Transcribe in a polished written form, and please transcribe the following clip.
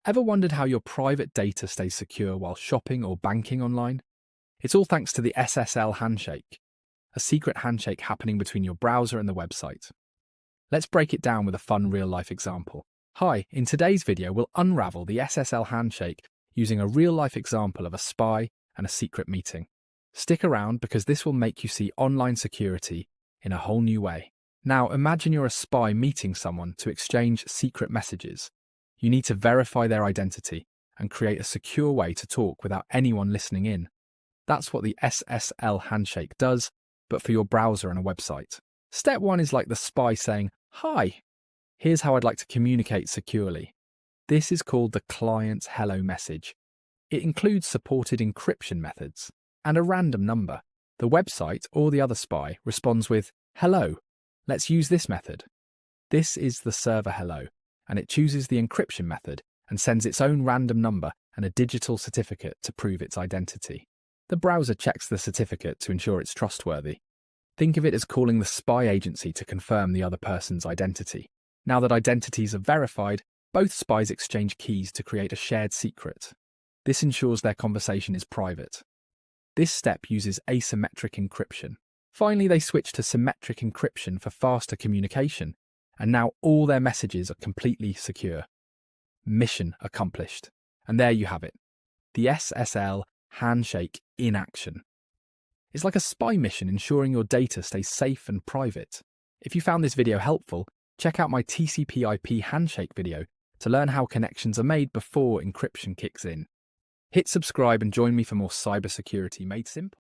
Ever wondered how your private data stays secure while shopping or banking online? It's all thanks to the SSL Handshake, a secret handshake happening between your browser and the website. Let's break it down with a fun real-life example. Hi, in today's video we'll unravel the SSL Handshake using a real-life example of a spy and a secret meeting. Stick around because this will make you see online security in a whole new way. Now imagine you're a spy meeting someone to exchange secret messages. You need to verify their identity and create a secure way to talk without anyone listening in. That's what the SSL Handshake does, but for your browser and a website. Step 1 is like the spy saying, "Hi, here's how I'd like to communicate securely." This is called the client's hello message. It includes supported encryption methods and a random number. The website or the other spy responds with, "Hello, let's use this method." This is the server hello, and it chooses the encryption method and sends its own random number and a digital certificate to prove its identity. The browser checks the certificate to ensure it's trustworthy. Think of it as calling the spy agency to confirm the other person's identity. Now that identities are verified, both spies exchange keys to create a shared secret. This ensures their conversation is private. This step uses asymmetric encryption. Finally, they switch to symmetric encryption for faster communication, and now all their messages are completely secure. Mission accomplished. And there you have it. The SSL Handshake in action. It's like a spy mission ensuring your data stays safe and private. If you found this video helpful, check out my TCP/IP handshake video to learn how connections are made before encryption kicks in. Hit subscribe and join me for more cybersecurity made simple.